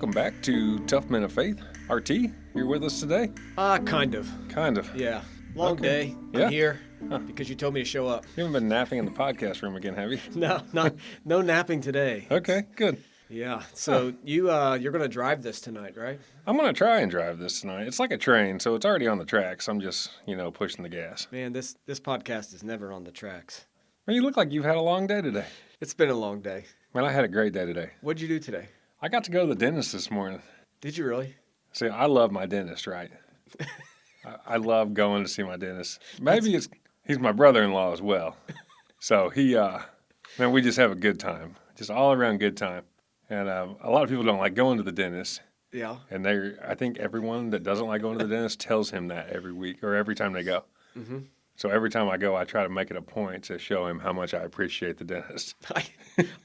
welcome back to Tough Men of Faith. RT, you're with us today? Kind of. Kind of. Yeah. Long day. Yeah? I'm here Huh. because you told me to show up. You haven't been napping in the podcast room again, have you? No napping today. Okay, good. Yeah. So you're gonna drive this tonight, right? I'm going to try and drive this tonight. It's like a train, so it's already on the tracks. I'm just, pushing the gas. Man, this podcast is never on the tracks. Man, you look like you've had a long day today. It's been a long day. Man, I had a great day today. What'd you do today? I got to go to the dentist this morning. Did you really? See, I love my dentist, right? I love going to see my dentist. Maybe he's my brother-in-law as well. So we just have a good time. Just all around good time. And a lot of people don't like going to the dentist. Yeah. And I think everyone that doesn't like going to the dentist tells him that every week or every time they go. Mm-hmm. So every time I go, I try to make it a point to show him how much I appreciate the dentist.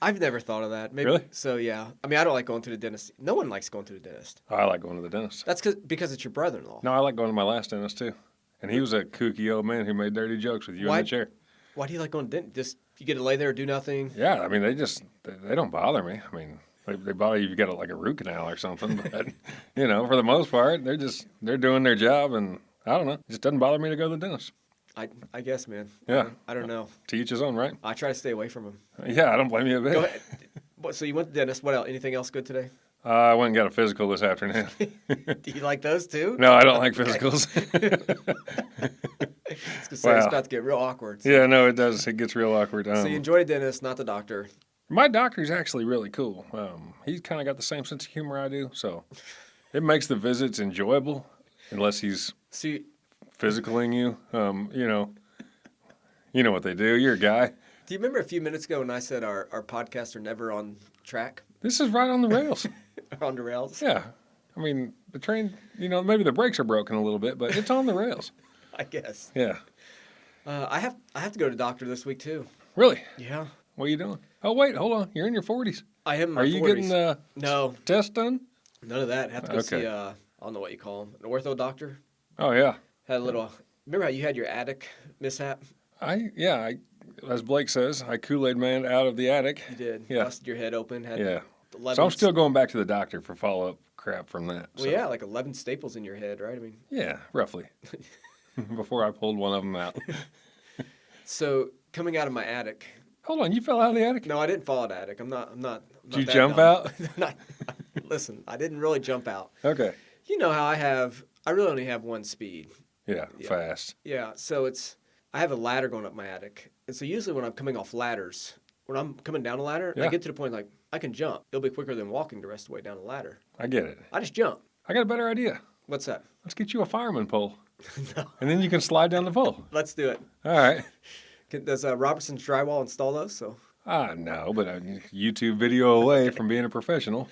I've never thought of that. Maybe. Really? So yeah. I mean, I don't like going to the dentist. No one likes going to the dentist. I like going to the dentist. That's because it's your brother-in-law. No, I like going to my last dentist too. And he was a kooky old man who made dirty jokes with you in the chair. Why do you like going to the dentist? Just you get to lay there and do nothing? Yeah, I mean, they don't bother me. I mean, they bother you if you got like a root canal or something. But, for the most part, they're doing their job. And I don't know. It just doesn't bother me to go to the dentist. I guess, man. Yeah. I don't know. To each his own, right? I try to stay away from him. Yeah, I don't blame you a bit. Go ahead. So you went to the dentist. What else? Anything else good today? I went and got a physical this afternoon. Do you like those too? No, I don't like physicals. It's about to get real awkward. So. Yeah, no, it does. It gets real awkward. So you enjoy a dentist, not the doctor. My doctor's actually really cool. He's kind of got the same sense of humor I do, so it makes the visits enjoyable, unless he's physicaling you. You know what they do. You're a guy. Do you remember a few minutes ago when I said our podcasts are never on track? This is right on the rails. On the rails? Yeah. I mean, the train, maybe the brakes are broken a little bit, but it's on the rails. I guess. Yeah. I have to go to the doctor this week, too. Really? Yeah. What are you doing? Oh, wait, hold on. You're in your 40s. I am in my 40s. Are you getting the test done? None of that. I have to go see, I don't know what you call him, an ortho doctor. Oh, yeah. Had a little, remember how you had your attic mishap? As Blake says, I Kool-Aid man out of the attic. You did. Yeah. Busted your head open. So I'm still going back to the doctor for follow-up crap from that. Well, yeah, like 11 staples in your head, right? I mean. Yeah, roughly. Before I pulled one of them out. So coming out of my attic. Hold on, you fell out of the attic? No, I didn't fall out of the attic. I'm not. Did you jump out? Listen, I didn't really jump out. Okay. You know how I really only have one speed. Yeah, fast. Yeah, so I have a ladder going up my attic. And so usually when I'm coming off ladders, when I'm coming down a ladder, I get to the point like I can jump. It'll be quicker than walking the rest of the way down the ladder. I get it. I just jump. I got a better idea. What's that? Let's get you a fireman pole. No. And then you can slide down the pole. Let's do it. All right. Does Robertson's Drywall install those? So. No, but a YouTube video away from being a professional.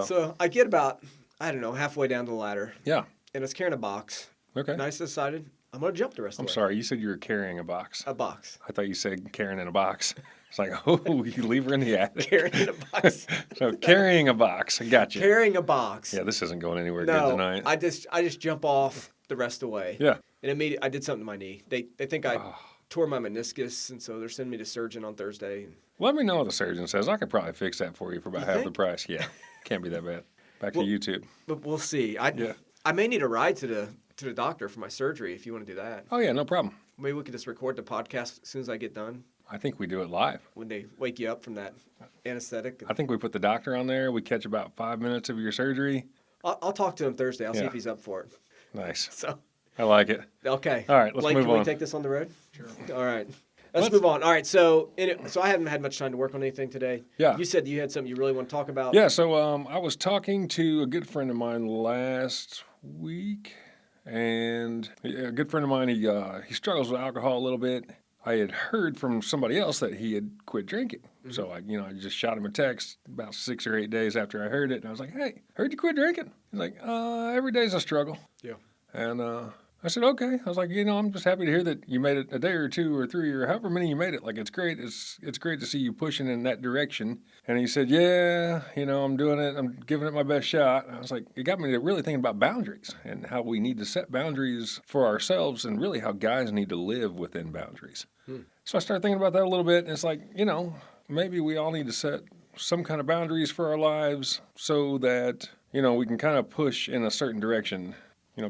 So I get about, I don't know, halfway down the ladder. Yeah. And it's carrying a box. Okay. And I decided I'm going to jump the rest of the way. I'm sorry, you said you were carrying a box. A box. I thought you said carrying in a box. It's like, you leave her in the attic. Carrying in a box. So carrying a box. I got you. Carrying a box. Yeah, this isn't going anywhere good tonight. I just jump off the rest of the way. Yeah. And immediately I did something to my knee. They think I tore my meniscus, and so they're sending me to surgeon on Thursday. Let me know what the surgeon says. I could probably fix that for you for about half the price. Yeah. Can't be that bad. Back to YouTube. But we'll see. I may need a ride to the doctor for my surgery if you want to do that. Oh, yeah, no problem. Maybe we could just record the podcast as soon as I get done. I think we do it live. When they wake you up from that anesthetic. I think we put the doctor on there. We catch about 5 minutes of your surgery. I'll talk to him Thursday. I'll see if he's up for it. Nice. So. I like it. Okay. All right, let's Blake, move on. can we take this on the road? Sure. All right. Let's move on. All right, so I haven't had much time to work on anything today. Yeah. You said you had something you really want to talk about. Yeah, so I was talking to a good friend of mine last week, and a good friend of mine, he struggles with alcohol a little bit. I had heard from somebody else that he had quit drinking. Mm-hmm. So I just shot him a text about 6 or 8 days after I heard it, and I was like, "Hey, heard you quit drinking?" He's like, "Every day's a struggle." Yeah. And I said, okay. I was like, I'm just happy to hear that you made it a day or 2 or 3 or however many you made it. Like, it's great. It's great to see you pushing in that direction. And he said, yeah, I'm doing it. I'm giving it my best shot. And I was like, it got me to really thinking about boundaries and how we need to set boundaries for ourselves and really how guys need to live within boundaries. So I started thinking about that a little bit. And it's like, maybe we all need to set some kind of boundaries for our lives so that, we can kind of push in a certain direction.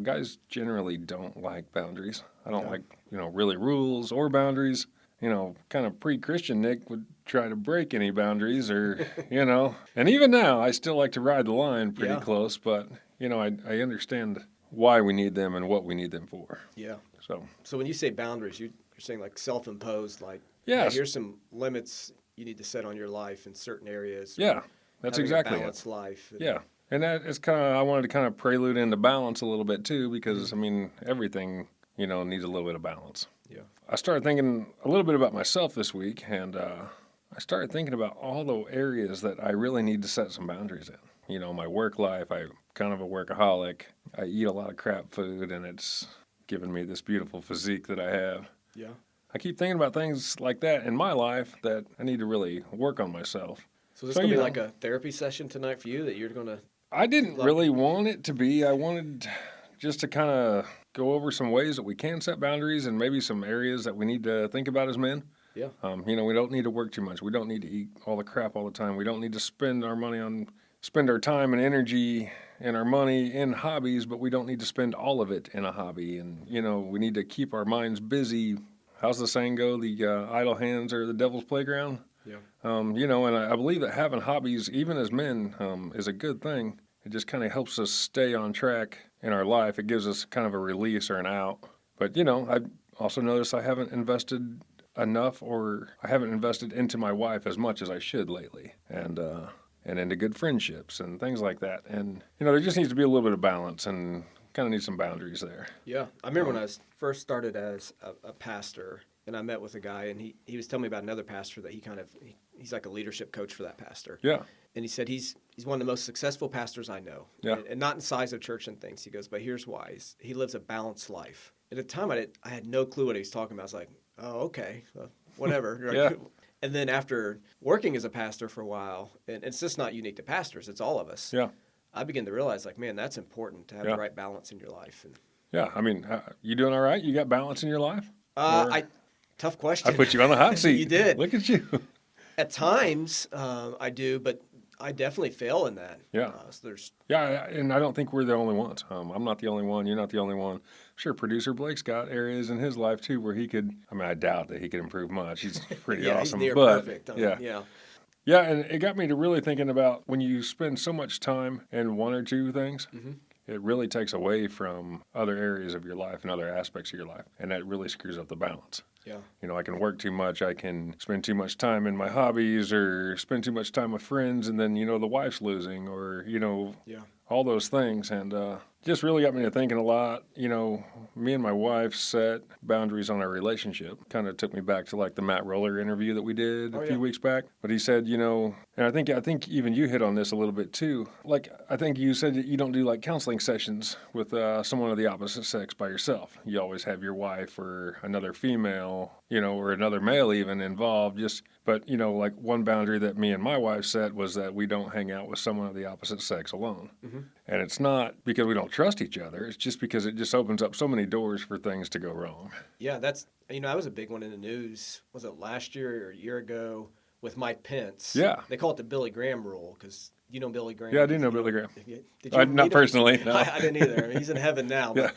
Guys generally don't like boundaries. I don't like, really rules or boundaries. Kind of pre-Christian Nick would try to break any boundaries or, and even now I still like to ride the line pretty close, but, I understand why we need them and what we need them for. Yeah. So when you say boundaries, you're saying like self-imposed, like, yes. Hey, here's some limits you need to set on your life in certain areas. Yeah, that's exactly a balanced life. Yeah. And that is I wanted to kind of prelude into balance a little bit too, because, everything, needs a little bit of balance. Yeah. I started thinking a little bit about myself this week, and I started thinking about all the areas that I really need to set some boundaries in. My work life, I'm kind of a workaholic. I eat a lot of crap food, and it's given me this beautiful physique that I have. Yeah. I keep thinking about things like that in my life that I need to really work on myself. So this is going to be like a therapy session tonight for you that you're going to... I didn't really want it to be. I wanted just to kind of go over some ways that we can set boundaries and maybe some areas that we need to think about as men. Yeah. We don't need to work too much. We don't need to eat all the crap all the time. We don't need to spend our time and energy and our money in hobbies, but we don't need to spend all of it in a hobby. And, we need to keep our minds busy. How's the saying go? The idle hands are the devil's playground. Yeah. And I believe that having hobbies, even as men, is a good thing. It just kind of helps us stay on track in our life. It gives us kind of a release or an out. But, I also noticed I haven't invested enough, or I haven't invested into my wife as much as I should lately. And into good friendships and things like that. And, there just needs to be a little bit of balance and kind of need some boundaries there. Yeah. I remember when I first started as a pastor, and I met with a guy, and he was telling me about another pastor that he's like a leadership coach for that pastor. Yeah. And he said he's one of the most successful pastors I know. Yeah. And not in size of church and things. He goes, but here's why. He lives a balanced life. At the time, I had no clue what he was talking about. I was like, oh, okay, whatever. Yeah. And then after working as a pastor for a while, and it's just not unique to pastors, it's all of us. Yeah. I began to realize, like, man, that's important to have the right balance in your life. And, yeah, you doing all right? You got balance in your life? Tough question. I put you on the hot seat. You did. Look at you. At times, I do, but I definitely fail in that. Yeah. And I don't think we're the only ones. I'm not the only one. You're not the only one. I'm sure producer Blake's got areas in his life too where he could. I doubt that he could improve much. He's pretty awesome. He's near but perfect. Yeah. Yeah, and it got me to really thinking about when you spend so much time in one or two things, it really takes away from other areas of your life and other aspects of your life, and that really screws up the balance. Yeah. I can work too much. I can spend too much time in my hobbies or spend too much time with friends, and then, the wife's losing or, all those things. And just really got me to thinking a lot. Me and my wife set boundaries on our relationship. Kind of took me back to like the Matt Roller interview that we did a few weeks back. But he said, and I think even you hit on this a little bit too. Like, I think you said that you don't do like counseling sessions with someone of the opposite sex by yourself. You always have your wife or another female, or another male even involved. But like one boundary that me and my wife set was that we don't hang out with someone of the opposite sex alone. Mm-hmm. And it's not because we don't trust each other. It's just because it just opens up so many doors for things to go wrong. Yeah, that was a big one in the news. Was it last year or a year ago with Mike Pence? Yeah. They call it the Billy Graham rule because you know Billy Graham. Yeah, I do know Billy Graham. Did you not personally, no. I didn't either. He's in heaven now. But,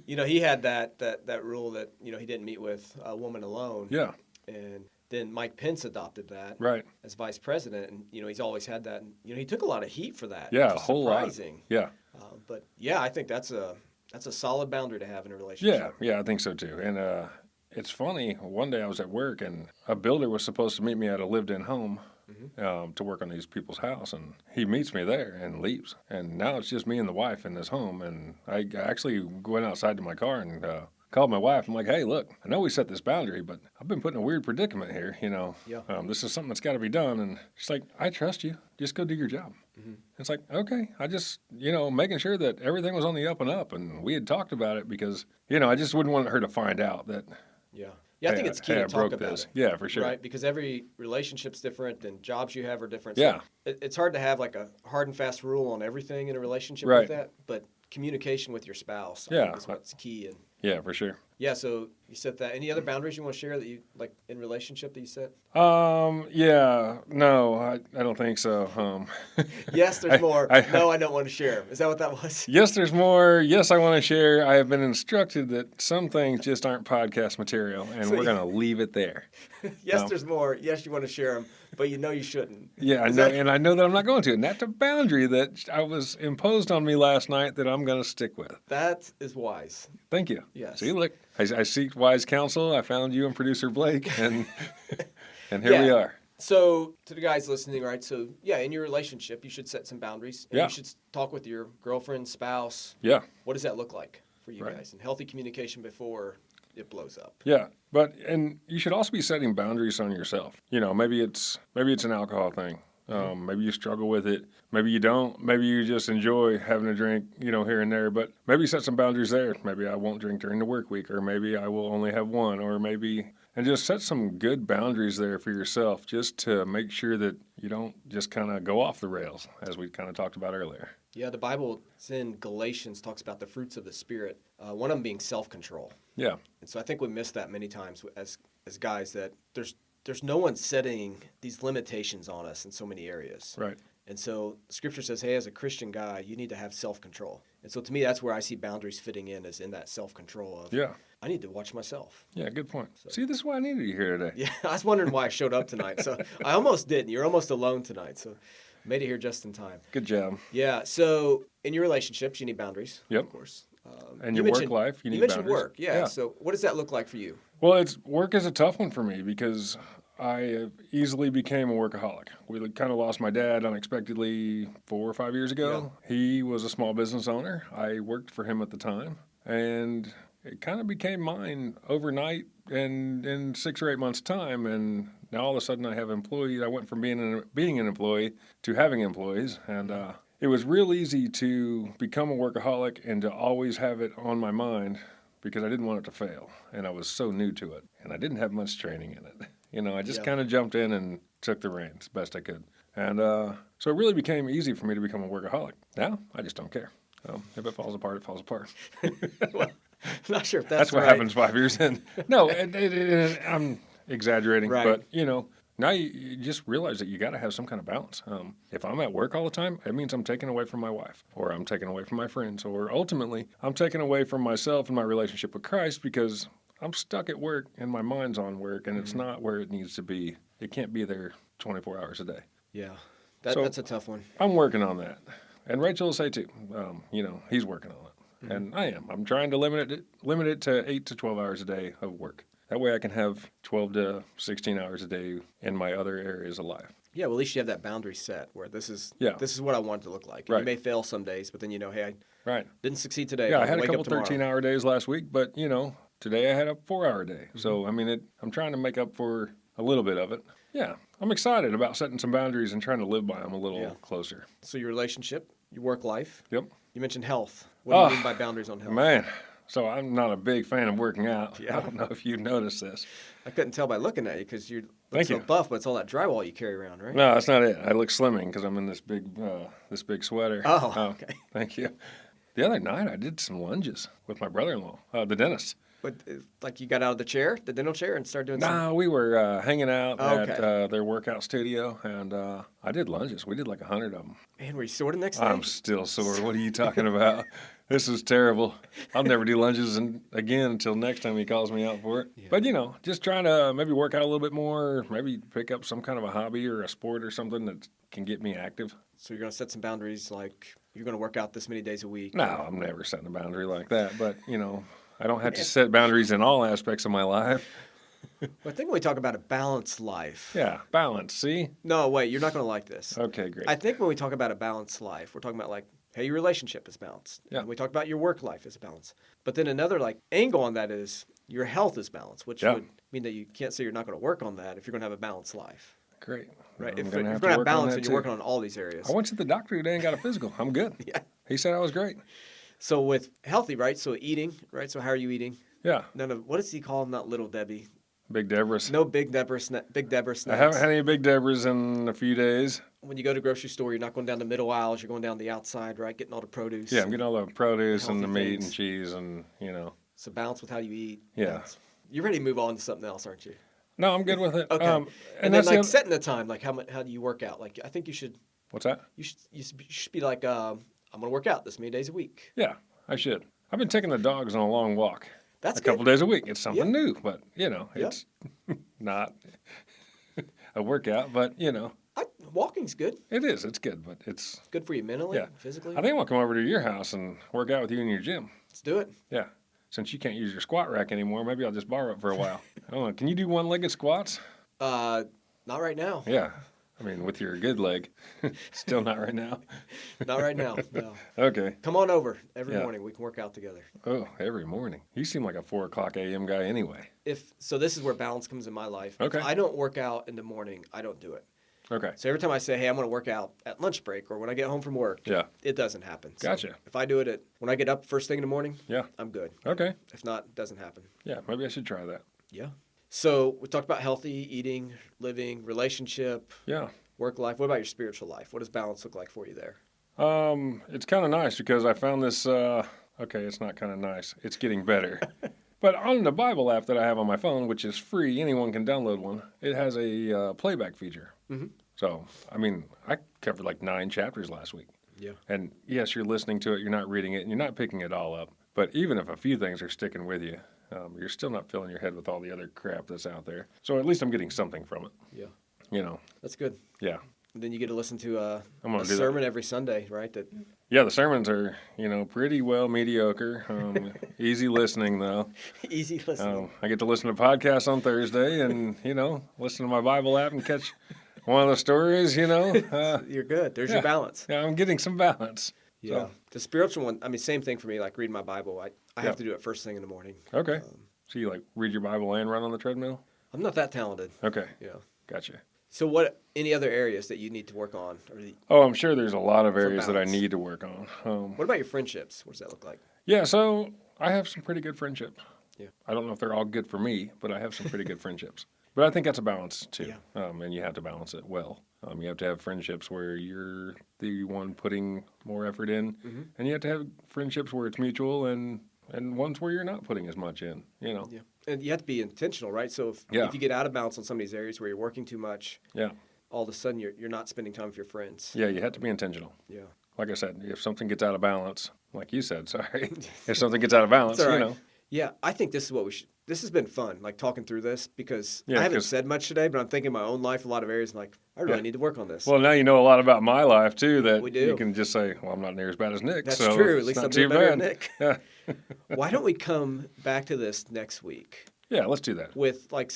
yeah. He had that rule that, he didn't meet with a woman alone. Yeah. And then Mike Pence adopted that as vice president. And, he's always had that. And, he took a lot of heat for that. Yeah, a whole surprising. lot. Yeah. But, yeah, I think that's a solid boundary to have in a relationship. Yeah, I think so too. And it's funny, one day I was at work and a builder was supposed to meet me at a lived-in home to work on these people's house, and he meets me there and leaves. And now it's just me and the wife in this home, and I actually went outside to my car and called my wife. I'm like, hey, look, I know we set this boundary, but I've been put in a weird predicament here, This is something that's got to be done. And she's like, I trust you. Just go do your job. Mm-hmm. It's like, okay, I just, making sure that everything was on the up and up, and we had talked about it because, I just wouldn't want her to find out that. Yeah. Yeah, I think it's key to talk about it. Yeah, for sure. Right, because every relationship's different and jobs you have are different. So yeah. It's hard to have like a hard and fast rule on everything in a relationship like that, but communication with your spouse, I think, is what's key. Yeah, for sure. Yeah, so you set that. Any other boundaries you want to share that you like in relationship that you set? Yeah, no, I don't think so. Yes, there's I, more. I, No, I don't want to share 'em. Is that what that was? yes, there's more. Yes, I want to share. I have been instructed that some things just aren't podcast material, and So we're going to leave it there. yes, Um, there's more. Yes, you want to share them, but you know you shouldn't. yeah, I Is know, that and I know that I'm not going to, and that's a boundary that I was imposed on me last night that I'm going to stick with. that is wise. Thank you. Yes. See, look, I seek wise counsel. I found you and producer Blake, and and here we Yeah. are. So to the guys listening, right? So yeah, in your relationship, you should set some boundaries, and Yeah. you should talk with your girlfriend, spouse. Yeah. What does that look like for you Right. guys? And healthy communication before it blows up. Yeah, and you should also be setting boundaries on yourself. You know, maybe it's an alcohol thing. Maybe you struggle with it. Maybe you don't. Maybe you just enjoy having a drink, you know, here and there. But maybe set some boundaries there. Maybe I won't drink during the work week, or maybe I will only have one, or maybe and just set some good boundaries there for yourself, just to make sure that you don't just kind of go off the rails, as we kind of talked about earlier. Yeah, the Bible, it's in Galatians, talks about the fruits of the Spirit. One of them being self-control. Yeah, And so I think we miss that many times as guys, that there's no one setting these limitations on us in so many areas. right. And so Scripture says, hey, as a Christian guy, you need to have self-control. And so to me, that's where I see boundaries fitting in, is in that self-control of, Yeah, I need to watch myself. yeah, good point. See, this is why I needed you here today. Yeah, I was wondering why I showed up tonight. So I almost didn't. You're almost alone tonight. So made it here just in time. Good job. Yeah. So in your relationships, you need boundaries. Yep. Of course. And you your work mentioned- life, you need mentioned boundaries. work. Yeah. So what does that look like for you? Well, work is a tough one for me because I easily became a workaholic. We kind of lost my dad unexpectedly 4 or 5 years ago. He was a small business owner. I worked for him at the time, and it kind of became mine overnight and in 6 or 8 months' time. And now all of a sudden I have employees. I went from being an employee to having employees, and it was real easy to become a workaholic and to always have it on my mind because I didn't want it to fail, and I was so new to it, and I didn't have much training in it. You know, I just kind of jumped in and took the reins best I could. And so it really became easy for me to become a workaholic. Now, I just don't care. If it falls apart, it falls apart. Well, I'm not sure if That's what right. happens 5 years in. No, I'm exaggerating. Right. But, you know, now you just realize that you got to have some kind of balance. If I'm at work all the time, it means I'm taking away from my wife, or I'm taking away from my friends, or ultimately, I'm taking away from myself and my relationship with Christ because I'm stuck at work and my mind's on work, and it's not where it needs to be. It can't be there 24 hours a day. Yeah. So- That's a tough one. I'm working on that. And Rachel will say too, you know, he's working on it. And I am. I'm trying to limit it to 8 to 12 hours a day of work. That way I can have 12 to 16 hours a day in my other areas of life. Yeah, well, at least you have that boundary set where this is Yeah. what I want it to look like. Right. You may fail some days, but then you know, hey, I Right. didn't succeed today. Yeah, but I I'll had a wake couple up tomorrow. 13-hour days last week, but, you know, today I had a 4-hour day. So, I mean, I'm trying to make up for a little bit of it. Yeah, I'm excited about setting some boundaries and trying to live by them a little closer. So your relationship, your work life. Yep. You mentioned health. What do you mean by boundaries on health? Man, so I'm not a big fan of working out. Yeah. I don't know if you've noticed this. I couldn't tell by looking at you because you're Thank so you. buff, but it's all that drywall you carry around, right? No, that's not it. I look slimming because I'm in this big sweater. Oh, okay. Thank you. The other night I did some lunges with my brother-in-law, the dentist. But like you got out of the dental chair, and started doing some. No, we were hanging out Okay. at their workout studio, and I did lunges. We did like 100 of them. Man, were you sore the next day? I'm still sore. What are you talking about? This is terrible. I'll never do lunges again until next time he calls me out for it. Yeah. But, you know, just trying to maybe work out a little bit more, maybe pick up some kind of a hobby or a sport or something that can get me active. So you're going to set some boundaries, like you're going to work out this many days a week. No, I'm never setting a boundary like that. But, you know, I don't have to set boundaries in all aspects of my life. Well, I think when we talk about a balanced life. Yeah, balance, see? No, wait, you're not going to like this. Okay, great. I think when we talk about a balanced life, we're talking about like, hey, your relationship is balanced. Yeah. And we talk about your work life is balanced. But then another like angle on that is your health is balanced, which Yeah. would mean that you can't say you're not going to work on that if you're going to have a balanced life. Great. Right? I'm If gonna you're have going to have work on balance that and you're too. working on all these areas. I went to the doctor today and got a physical. I'm good. Yeah. He said I was great. So with healthy, right? So eating, right? So how are you eating? Yeah. None of what does he call them? Not little Debbie. Big Deborah's. No big Deborah snacks. I haven't had any Big Deborah's in a few days. When you go to the grocery store, you're not going down the middle aisles. You're going down the outside, right? Getting all the produce. Yeah, I'm getting all the produce and the Healthy meat things. and cheese and, you know. So balance with how you eat. Yeah. Balance. You're ready to move on to something else, aren't you? No, I'm good with it. Okay. And And then that's like setting the time, like how do you work out? Like I think you should what's that? you should be like I'm gonna work out this many days a week. Yeah, I should. I've been taking the dogs on a long walk That's a couple good. days a week. It's something Yeah. new, but Yeah. it's not a workout, but Walking's good. it is. It's good, but it's It's good for you mentally, yeah. physically. I think I'll come over to your house and work out with you in your gym. Let's do it. Yeah. Since you can't use your squat rack anymore, maybe I'll just borrow it for a while. I don't know. Can you do one-legged squats? Not right now. Yeah. I mean, with your good leg. Still not right now. Not right now. No. Okay. Come on over every Yeah. morning. We can work out together. Oh, every morning. You seem like a 4:00 a.m. guy anyway. So this is where balance comes in my life. Okay. If I don't work out in the morning, I don't do it. Okay. So every time I say, hey, I'm going to work out at lunch break or when I get home from work, Yeah. it doesn't happen. So Gotcha. if I do it when I get up first thing in the morning, Yeah. I'm good. Okay. If not, it doesn't happen. Yeah. Maybe I should try that. Yeah. So we talked about healthy eating, living, relationship, Yeah. work life. What about your spiritual life? What does balance look like for you there? It's kind of nice because I found this. Okay, it's not kind of nice. It's getting better. But on the Bible app that I have on my phone, which is free, anyone can download one. It has a playback feature. Mhm. So, I mean, I covered like 9 chapters last week. Yeah. And yes, you're listening to it, you're not reading it, and you're not picking it all up. But even if a few things are sticking with you, you're still not filling your head with all the other crap that's out there. So at least I'm getting something from it. Yeah. That's good. Yeah. And then you get to listen to I'm a gonna do that. sermon every Sunday, right? Yeah, the sermons are, pretty well mediocre. Easy listening, though. Easy listening. I get to listen to podcasts on Thursday and, listen to my Bible app and catch one of the stories, You're good. There's your balance. Yeah, I'm getting some balance. Yeah. So, The spiritual one, I mean, same thing for me, like reading my Bible. I Yeah. have to do it first thing in the morning. okay. So you, read your Bible and run on the treadmill? I'm not that talented. Okay. Yeah. Gotcha. So any other areas that you need to work on? Oh, I'm sure there's a lot of areas that I balance. need to work on. What about your friendships? What does that look like? Yeah, so I have some pretty good friendships. Yeah. I don't know if they're all good for me, but I have some pretty good friendships. But I think that's a balance too. Yeah. And you have to balance it well. You have to have friendships where you're the one putting more effort in, Mm-hmm. and you have to have friendships where it's mutual and ones where you're not putting as much in. Yeah. And you have to be intentional, right? So if you get out of balance on some of these areas where you're working too much, Yeah. all of a sudden you're not spending time with your friends. Yeah, you have to be intentional. Yeah. Like I said, if something gets out of balance, like you said, sorry, if something gets out of balance, It's all right. Yeah, I think this is what this has been fun, like talking through this, because Yeah, I haven't 'cause- said much today, but I'm thinking in my own life, a lot of areas, I'm like, I really Yeah. need to work on this. Well, now you know a lot about my life too. That We do. you can just say, "Well, I'm not near as bad as Nick." That's so true. At it's least not I'm too doing better bad. than Nick. Yeah. Why don't we come back to this next week Yeah, let's do that. with like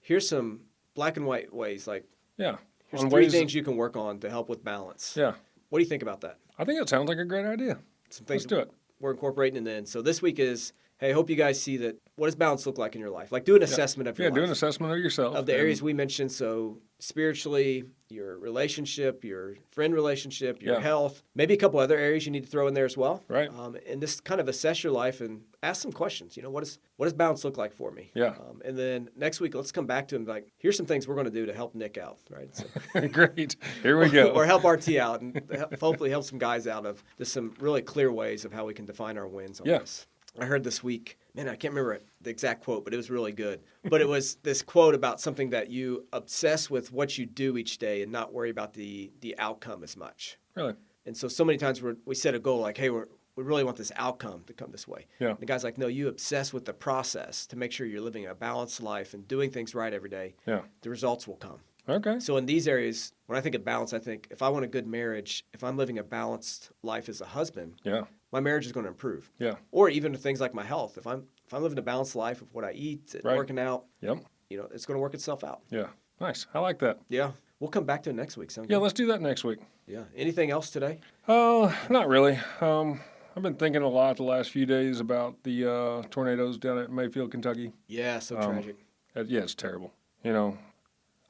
here's some black and white ways, like Yeah. here's On 3 ways- things you can work on to help with balance. Yeah. What do you think about that? I think it sounds like a great idea. Some things Let's do it. we're incorporating, and then so this week is, hey, I hope you guys see that. What does balance look like in your life? Like do an assessment of your Yeah, life. do an assessment of yourself. Of the and- areas we mentioned, so spiritually, your relationship, your friend relationship, your Yeah. health, maybe a couple other areas you need to throw in there as well. Right. And just kind of assess your life and ask some questions. What does balance look like for me? Yeah. And then next week, let's come back to him like, here's some things we're going to do to help Nick out, right? So, Great. Here we go. or help RT out and hopefully help some guys out of just some really clear ways of how we can define our wins on Yeah. this. I heard this week, man, I can't remember the exact quote, but it was really good. But it was this quote about something that you obsess with what you do each day and not worry about the outcome as much. Really? And so many times we set a goal like, hey, we really want this outcome to come this way. Yeah. And the guy's like, no, you obsess with the process to make sure you're living a balanced life and doing things right every day. Yeah. The results will come. Okay. So in these areas, when I think of balance, I think if I want a good marriage, if I'm living a balanced life as a husband, Yeah. my marriage is going to improve. Yeah. Or even things like my health. If I'm living a balanced life of what I eat and Right. working out, Yep. it's going to work itself out. Yeah. Nice. I like that. Yeah. We'll come back to it next week. Sound Yeah, good? let's do that next week. Yeah. Anything else today? Not really. I've been thinking a lot the last few days about the tornadoes down at Mayfield, Kentucky. Yeah. So tragic. Yeah, it's terrible.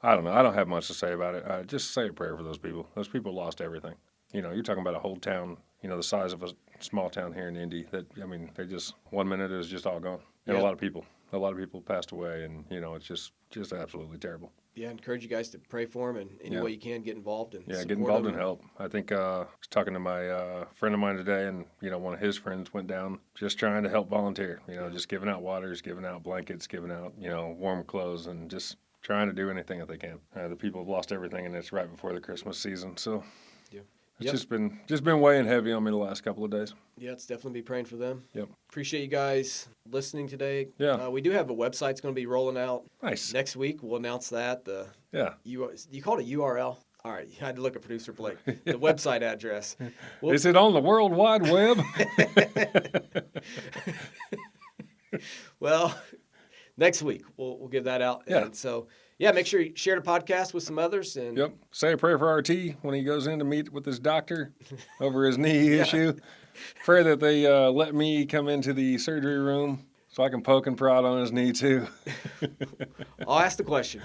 I don't know. I don't have much to say about it. Just say a prayer for those people. Those people lost everything. You're talking about a whole town, the size of a small town here in Indy. They just 1 minute it was just all gone, and Yeah. a lot of people passed away, and it's just absolutely terrible. Yeah, encourage you guys to pray for him and any Yeah. way you can get involved and Yeah, get support involved him. and help. I think I was talking to my friend of mine today, and one of his friends went down just trying to help volunteer. Just giving out waters, giving out blankets, giving out warm clothes, and just trying to do anything that they can. The people have lost everything, and it's right before the Christmas season, so Yeah. it's just been weighing heavy on me the last couple of days. Yeah, it's definitely be praying for them. Yep. Appreciate you guys listening today. Yeah. We do have a website that's going to be rolling out Nice. next week. We'll announce that. You called it URL? All right, you had to look at Producer Blake. The website address. Is it on the World Wide Web? Well, next week we'll give that out. Yeah. And so, yeah, make sure you share the podcast with some others. And Yep. Say a prayer for RT when he goes in to meet with his doctor over his knee issue. Pray that they let me come into the surgery room so I can poke and prod on his knee too. I'll ask the question.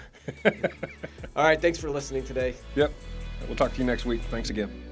All right, thanks for listening today. Yep. We'll talk to you next week. Thanks again.